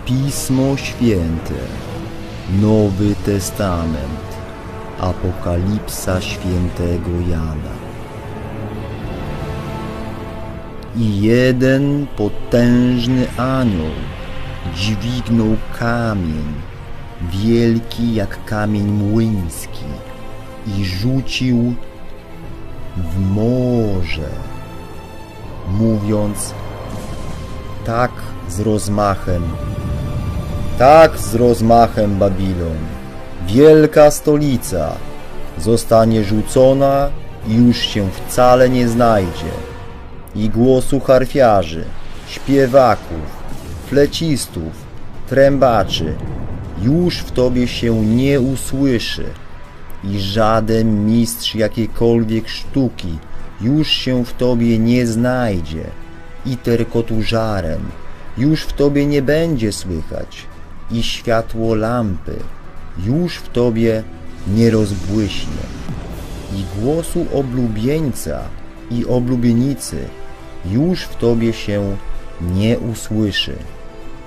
Pismo Święte, Nowy Testament, Apokalipsa Świętego Jana. I jeden potężny anioł dźwignął kamień, wielki jak kamień młyński, i rzucił w morze, mówiąc: tak z rozmachem Babilon, wielka stolica, zostanie rzucona i już się wcale nie znajdzie. I głosu harfiarzy, śpiewaków, flecistów, trębaczy już w tobie się nie usłyszy. I żaden mistrz jakiejkolwiek sztuki już się w tobie nie znajdzie. I terkotu żarem już w tobie nie będzie słychać. I światło lampy już w tobie nie rozbłyśnie. I głosu oblubieńca i oblubienicy już w tobie się nie usłyszy.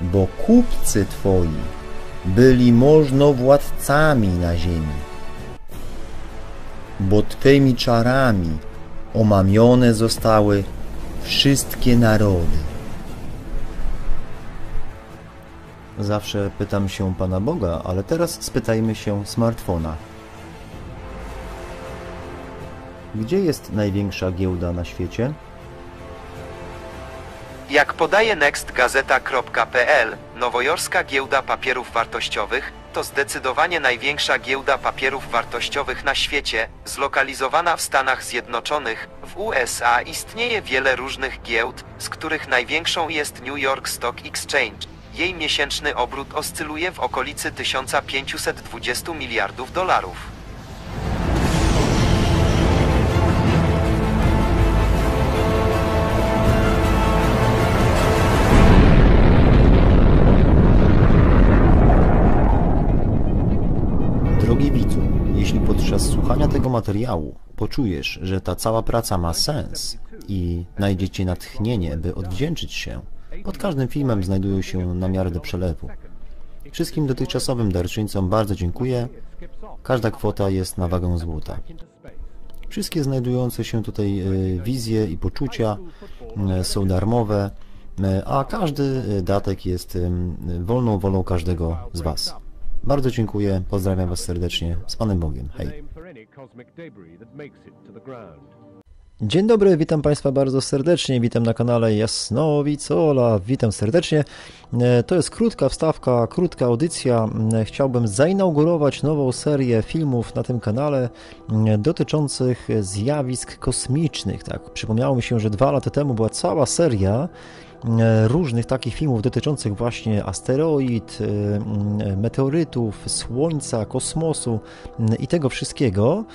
Bo kupcy twoi byli możnowładcami na ziemi. Bo twymi czarami omamione zostały wszystkie narody. Zawsze pytam się Pana Boga, ale teraz spytajmy się smartfona. Gdzie jest największa giełda na świecie? Jak podaje nextgazeta.pl, nowojorska giełda papierów wartościowych to zdecydowanie największa giełda papierów wartościowych na świecie, zlokalizowana w Stanach Zjednoczonych. W USA istnieje wiele różnych giełd, z których największą jest New York Stock Exchange. Jej miesięczny obrót oscyluje w okolicy 1520 miliardów dolarów. Drogi widzu, jeśli podczas słuchania tego materiału poczujesz, że ta cała praca ma sens i znajdziecie natchnienie, by odwdzięczyć się, pod każdym filmem znajdują się namiary do przelewu. Wszystkim dotychczasowym darczyńcom bardzo dziękuję. Każda kwota jest na wagę złota. Wszystkie znajdujące się tutaj wizje i poczucia są darmowe, a każdy datek jest wolną wolą każdego z Was. Bardzo dziękuję, pozdrawiam Was serdecznie, z Panem Bogiem, hej. Dzień dobry, witam Państwa bardzo serdecznie, witam na kanale Jasnowic Ola, witam serdecznie. To jest krótka wstawka, krótka audycja. Chciałbym zainaugurować nową serię filmów na tym kanale dotyczących zjawisk kosmicznych. Tak, przypomniało mi się, że 2 lata temu była cała seria różnych takich filmów dotyczących właśnie asteroid, meteorytów, Słońca, kosmosu i tego wszystkiego.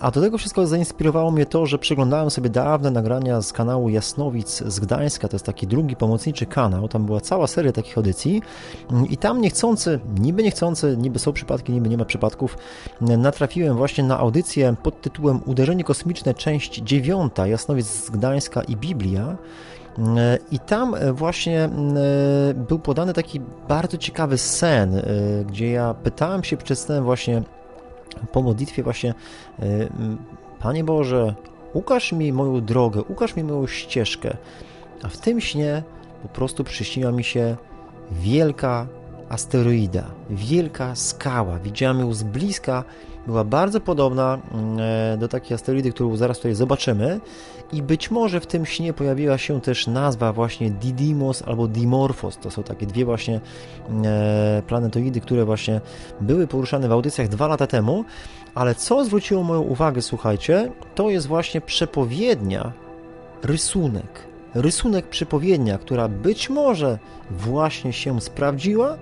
A do tego wszystkiego zainspirowało mnie to, że przeglądałem sobie dawne nagrania z kanału Jasnowic z Gdańska, to jest taki drugi pomocniczy kanał, tam była cała seria takich audycji i tam niechcący, niby są przypadki, niby nie ma przypadków, natrafiłem właśnie na audycję pod tytułem Uderzenie kosmiczne, część 9, Jasnowic z Gdańska i Biblia. I tam właśnie był podany taki bardzo ciekawy sen, gdzie ja pytałem się przed snem właśnie po modlitwie właśnie: Panie Boże, ukaż mi moją drogę, ukaż mi moją ścieżkę. A w tym śnie po prostu przyśniła mi się wielka asteroida, wielka skała. Widziałem ją z bliska, była bardzo podobna do takiej asteroidy, którą zaraz tutaj zobaczymy. I być może w tym śnie pojawiła się też nazwa właśnie Didymos albo Dimorphos. To są takie dwie właśnie planetoidy, które właśnie były poruszane w audycjach 2 lata temu. Ale co zwróciło moją uwagę, słuchajcie, to jest właśnie przepowiednia, rysunek przepowiednia, która być może właśnie się sprawdziła.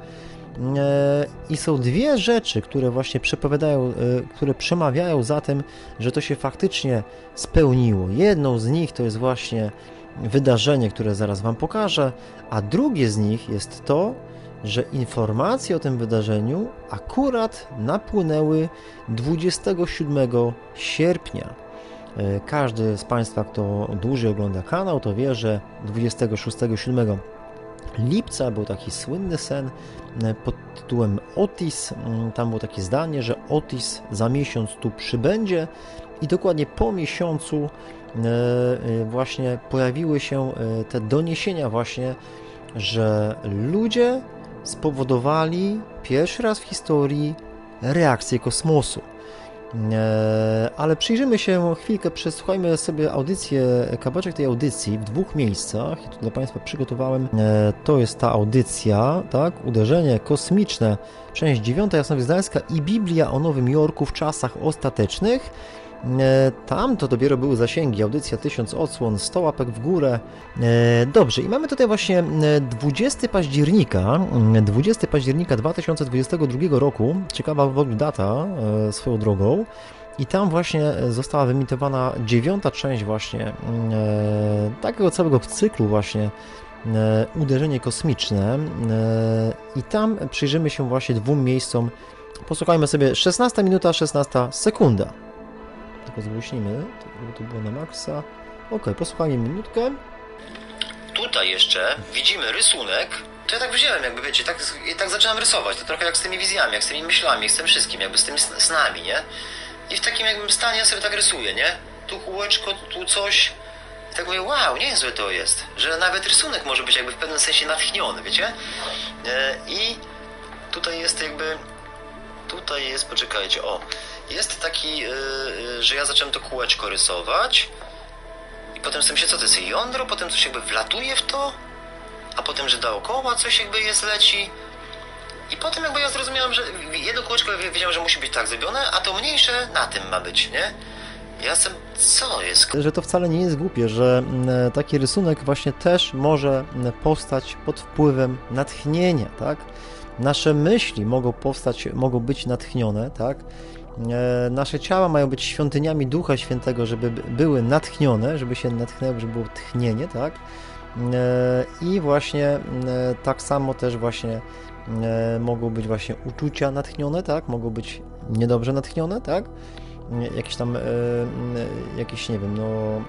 I są 2 rzeczy, które właśnie przepowiadają, które przemawiają za tym, że to się faktycznie spełniło. Jedną z nich to jest właśnie wydarzenie, które zaraz Wam pokażę, a drugie z nich jest to, że informacje o tym wydarzeniu akurat napłynęły 27 sierpnia. Każdy z Państwa, kto dłużej ogląda kanał, to wie, że 26.07 lipca był taki słynny sen pod tytułem Otis. Tam było takie zdanie, że Otis za miesiąc tu przybędzie i dokładnie po miesiącu właśnie pojawiły się te doniesienia właśnie, że ludzie spowodowali pierwszy raz w historii reakcję kosmosu. Ale przyjrzymy się chwilkę, przesłuchajmy sobie audycję, kawałeczek tej audycji w 2 miejscach. I tu dla Państwa przygotowałem, to jest ta audycja, tak? Uderzenie kosmiczne, część 9, Jasnowidzańska i Biblia o Nowym Jorku w czasach ostatecznych. Tam to dopiero były zasięgi, audycja 1000 odsłon, 100 łapek w górę. Dobrze, i mamy tutaj właśnie 20 października 2022 roku, ciekawa w ogóle data swoją drogą, i tam właśnie została wyemitowana 9. część właśnie takiego całego cyklu właśnie uderzenie kosmiczne, i tam przyjrzymy się właśnie 2 miejscom. Posłuchajmy sobie 16 minuta, 16 sekunda. Tylko zgłośnimy, to było na maksa. Ok, posłuchajmy minutkę. Tutaj jeszcze widzimy rysunek. To ja tak wziąłem, jakby wiecie, tak zacząłem rysować. To trochę jak z tymi wizjami, jak z tymi myślami, jak z tym wszystkim, jakby z tymi snami, nie? I w takim jakbym stanie ja sobie tak rysuję, nie? Tu kółeczko, tu coś. I tak mówię, wow, niezłe to jest. Że nawet rysunek może być jakby w pewnym sensie natchniony, wiecie? I tutaj jest jakby... Tutaj jest, poczekajcie, o. Jest taki, że ja zacząłem to kółeczko rysować i potem sobie myślę, co to jest jądro, potem coś jakby wlatuje w to, a potem, że dookoła coś jakby jest leci. I potem jakby ja zrozumiałem, że jedno kółeczko wiedziałem, że musi być tak zrobione, a to mniejsze na tym ma być, nie? Ja jestem, co jest? Że to wcale nie jest głupie, że taki rysunek właśnie też może powstać pod wpływem natchnienia, tak? Nasze myśli mogą być natchnione, tak? Nasze ciała mają być świątyniami Ducha Świętego, żeby były natchnione, żeby się natchnęły, żeby było tchnienie, tak? I właśnie tak samo też właśnie mogą być właśnie uczucia natchnione, tak? Mogą być niedobrze natchnione, tak? Jakieś nie wiem, no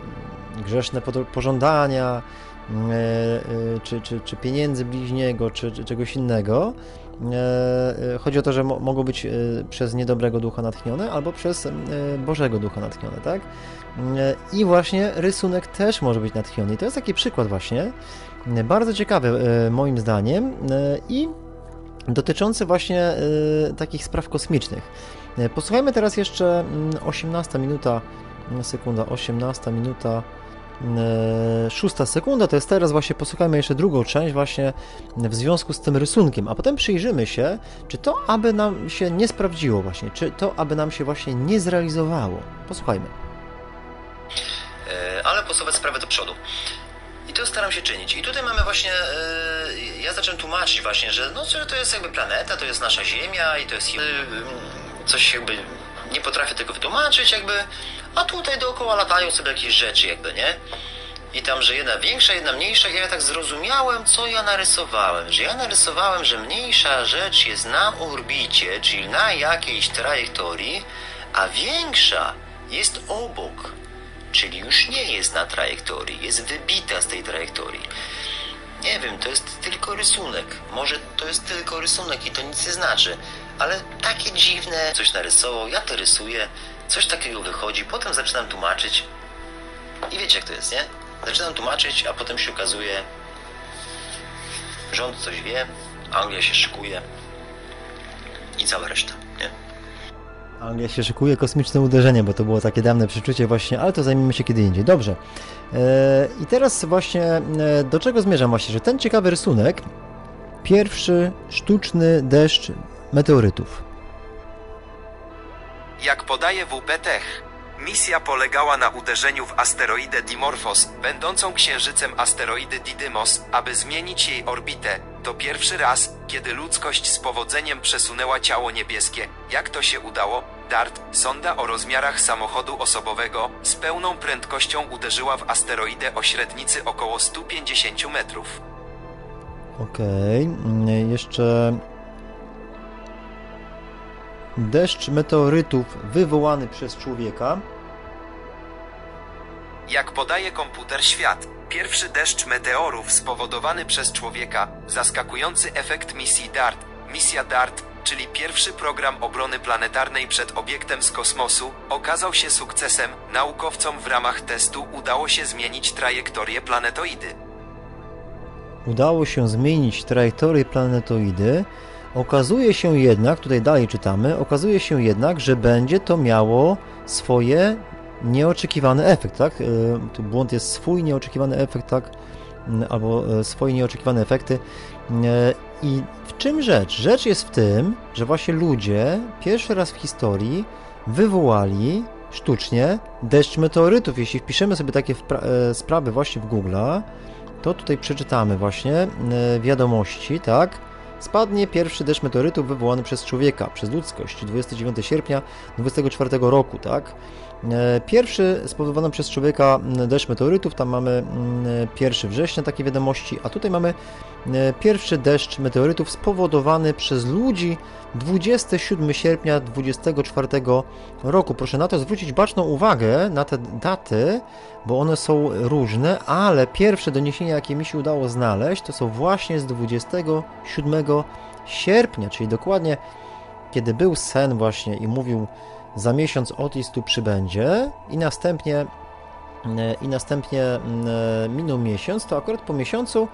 grzeszne pożądania, czy pieniędzy bliźniego, czy czegoś innego. Chodzi o to, że mogą być przez niedobrego ducha natchnione, albo przez Bożego ducha natchnione, tak? I właśnie rysunek też może być natchniony. I to jest taki przykład właśnie, bardzo ciekawy moim zdaniem i dotyczący właśnie takich spraw kosmicznych. Posłuchajmy teraz jeszcze 18 minuta, 18 minuta, 6 sekunda, to jest teraz właśnie, posłuchajmy jeszcze drugą część właśnie w związku z tym rysunkiem, a potem przyjrzymy się, czy to aby nam się nie sprawdziło właśnie, czy to aby nam się właśnie nie zrealizowało. Posłuchajmy. Ale posuwać sprawę do przodu. I to staram się czynić. I tutaj mamy właśnie, ja zacząłem tłumaczyć właśnie, że no, że to jest jakby planeta, to jest nasza Ziemia i to jest coś jakby, nie potrafię tego wytłumaczyć jakby, a tutaj dookoła latają sobie jakieś rzeczy jakby, nie? I tam, że jedna większa, jedna mniejsza, ja tak zrozumiałem, co ja narysowałem. Że ja narysowałem, że mniejsza rzecz jest na orbicie, czyli na jakiejś trajektorii, a większa jest obok, czyli już nie jest na trajektorii, jest wybita z tej trajektorii. Nie wiem, to jest tylko rysunek. Może to jest tylko rysunek i to nic nie znaczy. Ale takie dziwne coś narysował, ja to rysuję, coś takiego wychodzi, potem zaczynam tłumaczyć i wiecie jak to jest, nie? Zaczynam tłumaczyć, a potem się okazuje, rząd coś wie, Anglia się szykuje i cała reszta, nie? Anglia się szykuje, kosmiczne uderzenie, bo to było takie dawne przeczucie właśnie, ale to zajmiemy się kiedy indziej. Dobrze. I teraz właśnie do czego zmierzam właśnie, że ten ciekawy rysunek, pierwszy sztuczny deszcz meteorytów. Jak podaje WP-Tech, misja polegała na uderzeniu w asteroidę Dimorphos, będącą księżycem asteroidy Didymos, aby zmienić jej orbitę. To pierwszy raz, kiedy ludzkość z powodzeniem przesunęła ciało niebieskie. Jak to się udało? DART, sonda o rozmiarach samochodu osobowego, z pełną prędkością uderzyła w asteroidę o średnicy około 150 metrów. Okej, jeszcze deszcz meteorytów wywołany przez człowieka. Jak podaje komputer świat, Pierwszy deszcz meteorów spowodowany przez człowieka, zaskakujący efekt misji DART. Misja DART, czyli pierwszy program obrony planetarnej przed obiektem z kosmosu, okazał się sukcesem. Naukowcom w ramach testu udało się zmienić trajektorię planetoidy. Udało się zmienić trajektorię planetoidy. Okazuje się jednak, tutaj dalej czytamy, okazuje się jednak, że będzie to miało swoje nieoczekiwany efekt, tak? Tu błąd jest swój nieoczekiwany efekt, tak? Albo swoje nieoczekiwane efekty. I w czym rzecz? Rzecz jest w tym, że właśnie ludzie pierwszy raz w historii wywołali sztucznie deszcz meteorytów. Jeśli wpiszemy sobie takie sprawy właśnie w Google'a, to tutaj przeczytamy właśnie wiadomości, tak? Spadnie pierwszy deszcz meteorytów wywołany przez człowieka, przez ludzkość, 29 sierpnia 24 roku, tak? Pierwszy spowodowany przez człowieka deszcz meteorytów, tam mamy 1 września takie wiadomości, a tutaj mamy pierwszy deszcz meteorytów spowodowany przez ludzi 27 sierpnia 24 roku. Proszę na to zwrócić baczną uwagę, na te daty, bo one są różne, ale pierwsze doniesienia, jakie mi się udało znaleźć, to są właśnie z 27 sierpnia, czyli dokładnie kiedy był sen właśnie i mówił: za miesiąc Otis tu przybędzie, i następnie minął miesiąc, to akurat po miesiącu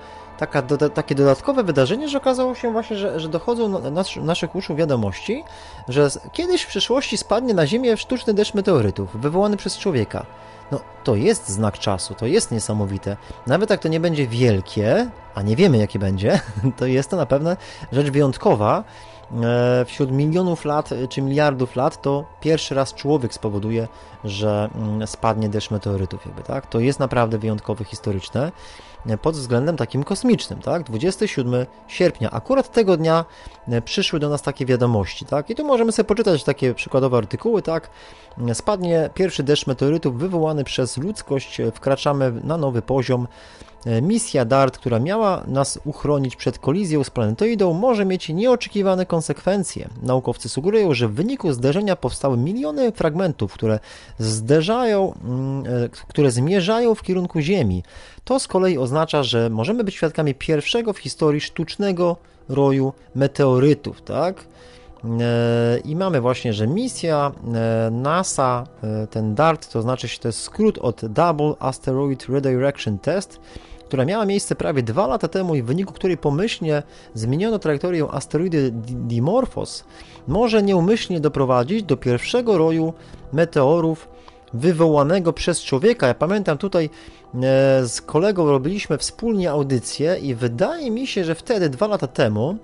takie dodatkowe wydarzenie, że okazało się właśnie, że dochodzą do naszych uszu wiadomości, że kiedyś w przyszłości spadnie na Ziemię sztuczny deszcz meteorytów wywołany przez człowieka. No, to jest znak czasu, to jest niesamowite. Nawet jak to nie będzie wielkie, a nie wiemy jakie będzie, to jest to na pewno rzecz wyjątkowa. Wśród milionów lat czy miliardów lat to pierwszy raz człowiek spowoduje, że spadnie deszcz meteorytów, jakby, tak? To jest naprawdę wyjątkowe, historyczne pod względem takim kosmicznym, tak? 27 sierpnia, akurat tego dnia przyszły do nas takie wiadomości, tak? I tu możemy sobie poczytać takie przykładowe artykuły, tak? Spadnie pierwszy deszcz meteorytów wywołany przez ludzkość, wkraczamy na nowy poziom. Misja DART, która miała nas uchronić przed kolizją z planetoidą, może mieć nieoczekiwane konsekwencje. Naukowcy sugerują, że w wyniku zderzenia powstały miliony fragmentów, które zmierzają w kierunku Ziemi. To z kolei oznacza, że możemy być świadkami pierwszego w historii sztucznego roju meteorytów, tak? I mamy właśnie, że misja NASA, ten DART, to znaczy, to jest skrót od Double Asteroid Redirection Test, która miała miejsce prawie 2 lata temu i w wyniku której pomyślnie zmieniono trajektorię asteroidy Dimorphos, może nieumyślnie doprowadzić do pierwszego roju meteorów wywołanego przez człowieka. Ja pamiętam, tutaj z kolegą robiliśmy wspólnie audycję i wydaje mi się, że wtedy 2 lata temu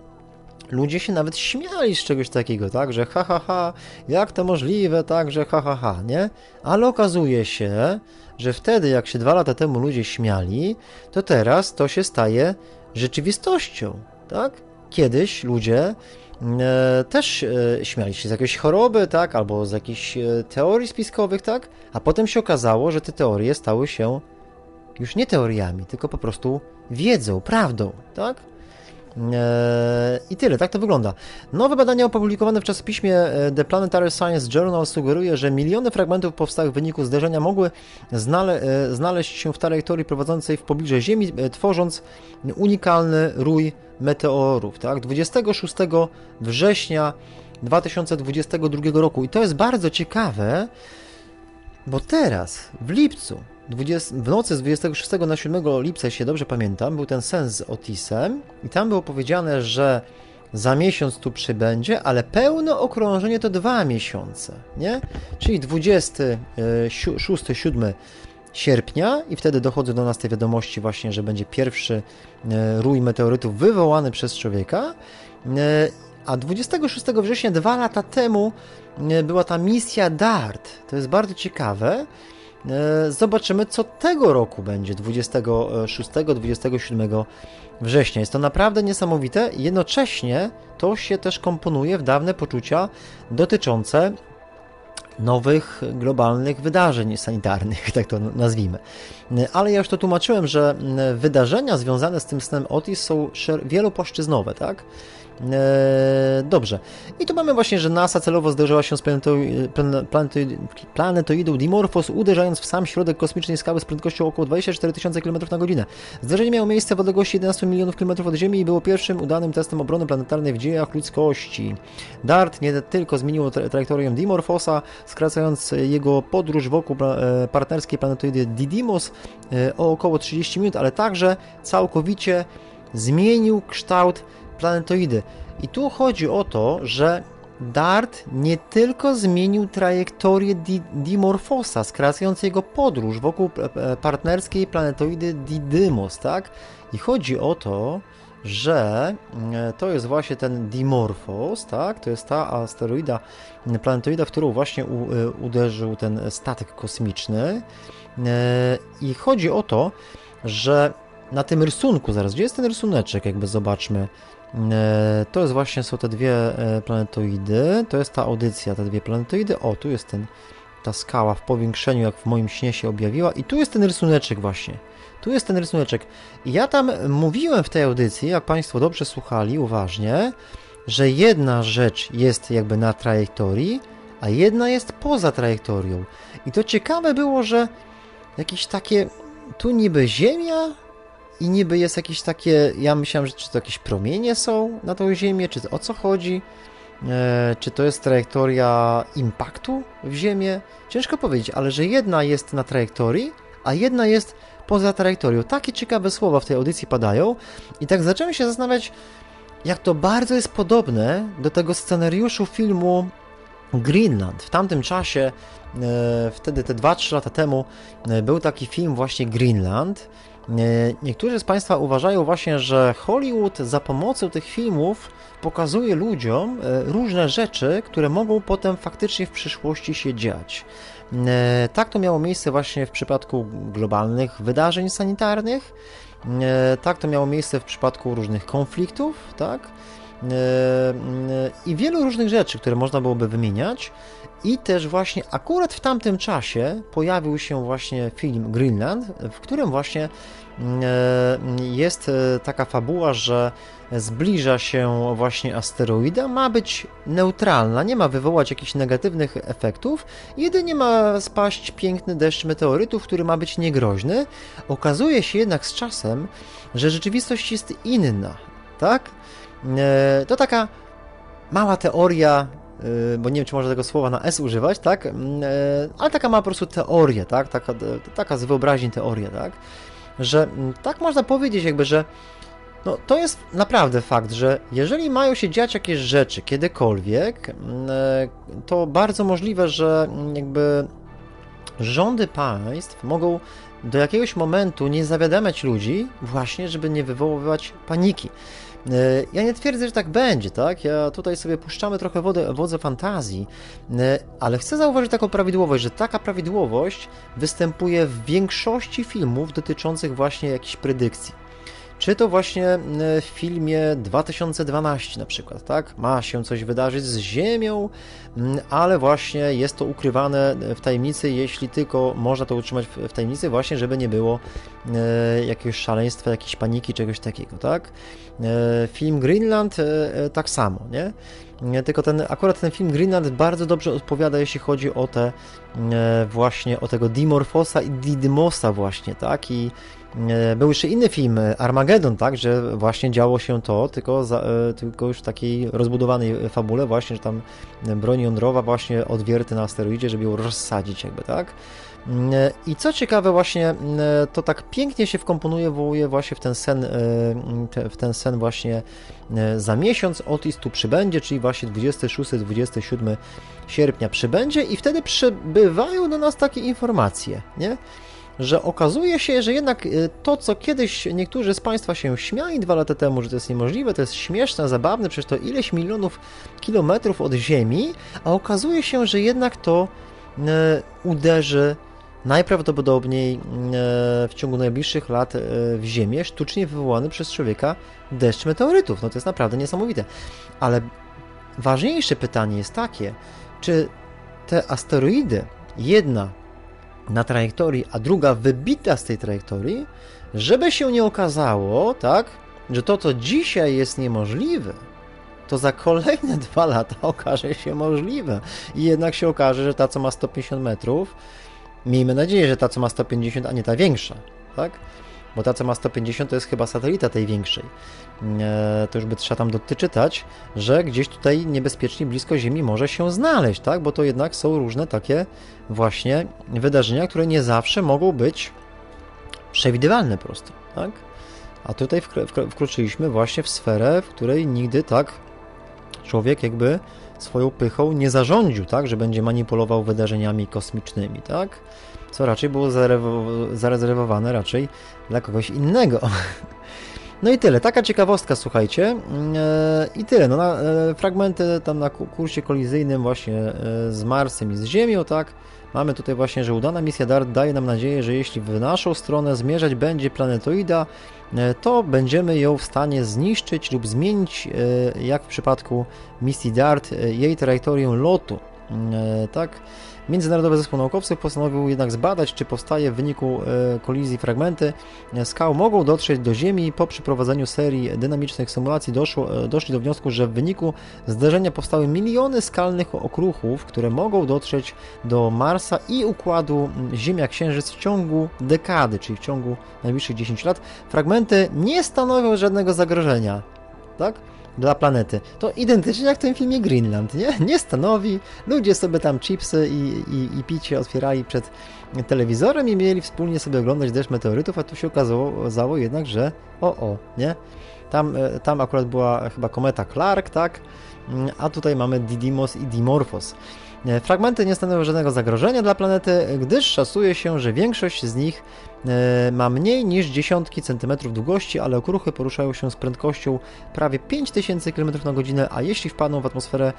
ludzie się nawet śmiali z czegoś takiego, tak, że jak to możliwe, tak, że nie? Ale okazuje się, że wtedy, jak się 2 lata temu ludzie śmiali, to teraz to się staje rzeczywistością, tak? Kiedyś ludzie też śmiali się z jakiejś choroby, tak, albo z jakichś teorii spiskowych, tak? A potem się okazało, że te teorie stały się już nie teoriami, tylko po prostu wiedzą, prawdą, tak? I tyle, tak to wygląda. Nowe badania opublikowane w czasopiśmie The Planetary Science Journal sugeruje, że miliony fragmentów powstałych w wyniku zderzenia mogły znaleźć się w trajektorii prowadzącej w pobliże Ziemi, tworząc unikalny rój meteorów, tak? 26 września 2022 roku. I to jest bardzo ciekawe, bo teraz, w lipcu, w nocy z 26 na 7 lipca, jeśli dobrze pamiętam, był ten sen z Otisem i tam było powiedziane, że za miesiąc tu przybędzie, ale pełne okrążenie to 2 miesiące, nie? Czyli 26-7 sierpnia i wtedy dochodzą do nas te wiadomości właśnie, że będzie pierwszy rój meteorytów wywołany przez człowieka, a 26 września 2 lata temu była ta misja DART. To jest bardzo ciekawe. Zobaczymy, co tego roku będzie 26-27 września. Jest to naprawdę niesamowite i jednocześnie to się też komponuje w dawne poczucia dotyczące nowych globalnych wydarzeń sanitarnych, tak to nazwijmy. Ale ja już to tłumaczyłem, że wydarzenia związane z tym snem Otis są wielopłaszczyznowe, tak? Dobrze. I tu mamy właśnie, że NASA celowo zderzyła się z planetoidą Dimorphos, uderzając w sam środek kosmicznej skały z prędkością około 24 000 km/h. Zderzenie miało miejsce w odległości 11 milionów km od Ziemi i było pierwszym udanym testem obrony planetarnej w dziejach ludzkości. DART nie tylko zmieniło trajektorię Dimorphosa, skracając jego podróż wokół partnerskiej planetoidy Didymos o około 30 minut, ale także całkowicie zmienił kształt planetoidy. I tu chodzi o to, że DART nie tylko zmienił trajektorię Dimorphosa, skracając jego podróż wokół partnerskiej planetoidy Didymos, tak? I chodzi o to, że to jest właśnie ten Dimorphos, tak? To jest ta asteroida, planetoida, w którą właśnie uderzył ten statek kosmiczny. I chodzi o to, że na tym rysunku, zaraz, gdzie jest ten rysuneczek, jakby zobaczmy, to jest właśnie, są te dwie planetoidy, to jest ta audycja, te dwie planetoidy, o, tu jest ta skała w powiększeniu, jak w moim śnie się objawiła i tu jest ten rysuneczek właśnie, tu jest ten rysuneczek i ja tam mówiłem w tej audycji, jak Państwo dobrze słuchali uważnie, że jedna rzecz jest jakby na trajektorii, a jedna jest poza trajektorią i to ciekawe było, że jakieś takie, tu niby Ziemia, i niby jest jakieś takie, ja myślałem, że czy to jakieś promienie są na tą Ziemię, czy o co chodzi, czy to jest trajektoria impaktu w Ziemię, ciężko powiedzieć, ale że jedna jest na trajektorii, a jedna jest poza trajektorią. Takie ciekawe słowa w tej audycji padają i tak zacząłem się zastanawiać, jak to bardzo jest podobne do tego scenariuszu filmu Greenland. W tamtym czasie, wtedy te 2-3 lata temu, był taki film właśnie Greenland. Niektórzy z Państwa uważają właśnie, że Hollywood za pomocą tych filmów pokazuje ludziom różne rzeczy, które mogą potem faktycznie w przyszłości się dziać. Tak to miało miejsce właśnie w przypadku globalnych wydarzeń sanitarnych, tak to miało miejsce w przypadku różnych konfliktów, tak? I wielu różnych rzeczy, które można byłoby wymieniać. I też właśnie akurat w tamtym czasie pojawił się właśnie film Greenland, w którym właśnie jest taka fabuła, że zbliża się właśnie asteroida, ma być neutralna, nie ma wywołać jakichś negatywnych efektów, jedynie ma spaść piękny deszcz meteorytów, który ma być niegroźny. Okazuje się jednak z czasem, że rzeczywistość jest inna, tak? To taka mała teoria, bo nie wiem, czy można tego słowa na S używać, tak? Ale taka ma po prostu teorię, tak? Taka z wyobraźni teoria, tak? Że tak można powiedzieć jakby, że no, to jest naprawdę fakt, że jeżeli mają się dziać jakieś rzeczy kiedykolwiek, to bardzo możliwe, że jakby rządy państw mogą do jakiegoś momentu nie zawiadamiać ludzi właśnie, żeby nie wywoływać paniki. Ja nie twierdzę, że tak będzie, tak? Ja tutaj sobie puszczamy trochę wodze fantazji, ale chcę zauważyć taką prawidłowość, że taka prawidłowość występuje w większości filmów dotyczących właśnie jakichś predykcji. Czy to właśnie w filmie 2012 na przykład, tak? Ma się coś wydarzyć z Ziemią, ale właśnie jest to ukrywane w tajemnicy, jeśli tylko można to utrzymać w tajemnicy, właśnie żeby nie było jakiegoś szaleństwa, jakiejś paniki, czegoś takiego, tak? Film Greenland tak samo, nie? Tylko akurat ten film Greenland bardzo dobrze odpowiada, jeśli chodzi o te właśnie, o tego Dimorphosa i Didymosa właśnie, tak? I był jeszcze inny film, Armageddon, tak, że właśnie działo się to, tylko już w takiej rozbudowanej fabule właśnie, że tam broń jądrowa właśnie odwierty na asteroidzie, żeby ją rozsadzić jakby, tak. I co ciekawe właśnie, to tak pięknie się wkomponuje właśnie w ten sen właśnie za miesiąc Otis tu przybędzie, czyli właśnie 26-27 sierpnia przybędzie i wtedy przybywają do nas takie informacje, nie? Że okazuje się, że jednak to, co kiedyś niektórzy z Państwa się śmiali 2 lata temu, że to jest niemożliwe, to jest śmieszne, zabawne, przecież to ileś milionów kilometrów od Ziemi, a okazuje się, że jednak to uderzy najprawdopodobniej w ciągu najbliższych lat w Ziemię sztucznie wywołany przez człowieka deszcz meteorytów. No to jest naprawdę niesamowite. Ale ważniejsze pytanie jest takie, czy te asteroidy, jedna na trajektorii, a druga wybita z tej trajektorii, żeby się nie okazało, tak, że to, co dzisiaj jest niemożliwe, to za kolejne 2 lata okaże się możliwe. I jednak się okaże, że ta, co ma 150 metrów, miejmy nadzieję, że ta, co ma 150, a nie ta większa, tak? Bo ta, co ma 150, to jest chyba satelita tej większej. To już by trzeba tam doczytać, że gdzieś tutaj niebezpiecznie blisko Ziemi może się znaleźć, tak? Bo to jednak są różne takie właśnie wydarzenia, które nie zawsze mogą być przewidywalne prosto, tak? A tutaj wkroczyliśmy właśnie w sferę, w której nigdy tak człowiek jakby swoją pychą nie zarządził, tak? Że będzie manipulował wydarzeniami kosmicznymi, tak? Co raczej było zarezerwowane raczej dla kogoś innego. No i tyle. Taka ciekawostka, słuchajcie. I tyle. No, fragmenty tam na kursie kolizyjnym właśnie z Marsem i z Ziemią, tak? Mamy tutaj właśnie, że udana misja DART daje nam nadzieję, że jeśli w naszą stronę zmierzać będzie planetoida, to będziemy ją w stanie zniszczyć lub zmienić, jak w przypadku misji DART, jej trajektorię lotu. Tak? Międzynarodowy Zespół Naukowców postanowił jednak zbadać, czy powstaje w wyniku kolizji fragmenty skał mogą dotrzeć do Ziemi. Po przeprowadzeniu serii dynamicznych symulacji doszli do wniosku, że w wyniku zderzenia powstały miliony skalnych okruchów, które mogą dotrzeć do Marsa i układu Ziemia-Księżyc w ciągu dekady, czyli w ciągu najbliższych 10 lat. Fragmenty nie stanowią żadnego zagrożenia, tak? Dla planety. To identycznie jak w tym filmie Greenland, nie? Nie stanowi. Ludzie sobie tam chipsy i picie otwierali przed telewizorem i mieli wspólnie sobie oglądać deszcz meteorytów, a tu się okazało jednak, że nie? Tam akurat była chyba kometa Clark, tak? A tutaj mamy Didymos i Dimorphos. Fragmenty nie stanowią żadnego zagrożenia dla planety, gdyż szacuje się, że większość z nich ma mniej niż dziesiątki centymetrów długości, ale okruchy poruszają się z prędkością prawie 5000 km/h, a jeśli wpadną w atmosferę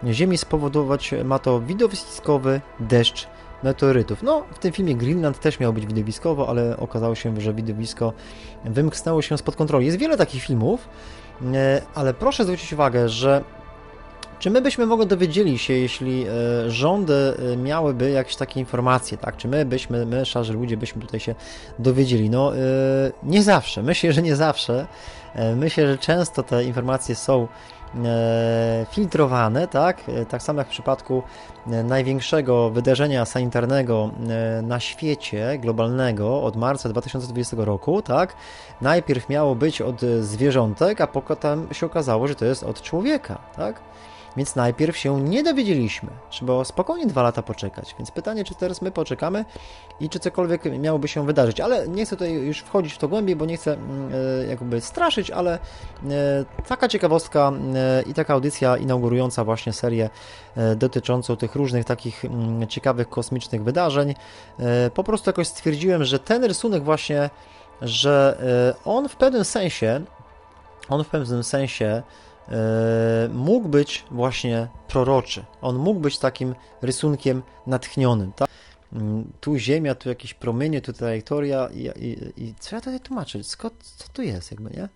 Ziemi, spowodować ma to widowiskowy deszcz meteorytów. No, w tym filmie Greenland też miało być widowiskowo, ale okazało się, że widowisko wymknęło się spod kontroli. Jest wiele takich filmów, ale proszę zwrócić uwagę, że czy my byśmy w ogóle dowiedzieli się, jeśli rządy miałyby jakieś takie informacje, tak? Czy my, szarzy ludzie, byśmy tutaj się dowiedzieli? No, nie zawsze. Myślę, że nie zawsze. Myślę, że często te informacje są filtrowane, tak? Tak samo jak w przypadku największego wydarzenia sanitarnego na świecie, globalnego, od marca 2020 roku, tak? Najpierw miało być od zwierzątek, a potem się okazało, że to jest od człowieka, tak? Więc najpierw się nie dowiedzieliśmy. Trzeba spokojnie 2 lata poczekać. Więc pytanie, czy teraz my poczekamy i czy cokolwiek miałoby się wydarzyć. Ale nie chcę tutaj już wchodzić w to głębiej, bo nie chcę jakby straszyć, ale taka ciekawostka i taka audycja inaugurująca właśnie serię dotyczącą tych różnych takich ciekawych kosmicznych wydarzeń. Po prostu jakoś stwierdziłem, że ten rysunek właśnie, że on w pewnym sensie mógł być właśnie proroczy. On mógł być takim rysunkiem natchnionym. Tak? Tu Ziemia, tu jakieś promienie, tu trajektoria i co ja tutaj tłumaczę? Co tu jest jakby, nie?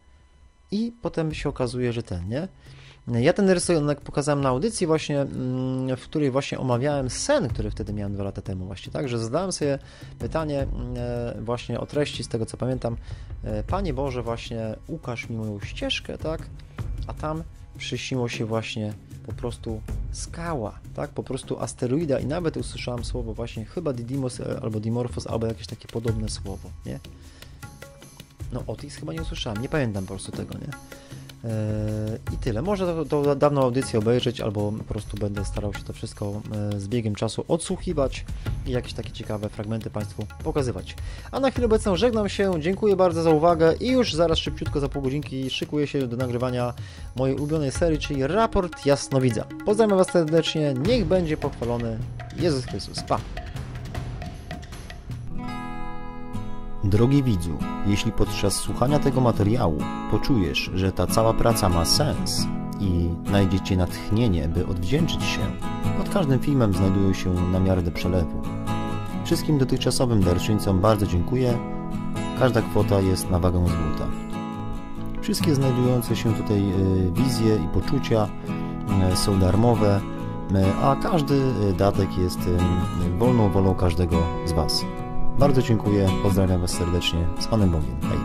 I potem się okazuje, że nie? Ja ten rysunek pokazałem na audycji właśnie, w której właśnie omawiałem sen, który wtedy miałem 2 lata temu właśnie, tak? Że zadałem sobie pytanie właśnie o treści, z tego co pamiętam, Panie Boże, właśnie ukaż mi moją ścieżkę, tak? A tam przyśniło się właśnie po prostu skała, tak? Po prostu asteroida i nawet usłyszałem słowo właśnie chyba Didymos albo Dimorphos, albo jakieś takie podobne słowo, nie? No Otis chyba nie usłyszałem, nie pamiętam po prostu tego, nie? I tyle. Może to dawną audycję obejrzeć, albo po prostu będę starał się to wszystko z biegiem czasu odsłuchiwać i jakieś takie ciekawe fragmenty Państwu pokazywać. A na chwilę obecną żegnam się, dziękuję bardzo za uwagę i już zaraz szybciutko za pół godzinki szykuję się do nagrywania mojej ulubionej serii, czyli Raport Jasnowidza. Pozdrawiam Was serdecznie, niech będzie pochwalony Jezus Chrystus. Pa! Drogi widzu, jeśli podczas słuchania tego materiału poczujesz, że ta cała praca ma sens i znajdziecie natchnienie, by odwdzięczyć się, pod każdym filmem znajdują się namiary do przelewu. Wszystkim dotychczasowym darczyńcom bardzo dziękuję. Każda kwota jest na wagę złota. Wszystkie znajdujące się tutaj wizje i poczucia są darmowe, a każdy datek jest wolną wolą każdego z Was. Bardzo dziękuję, pozdrawiam Was serdecznie, z Panem Bogiem. Hej!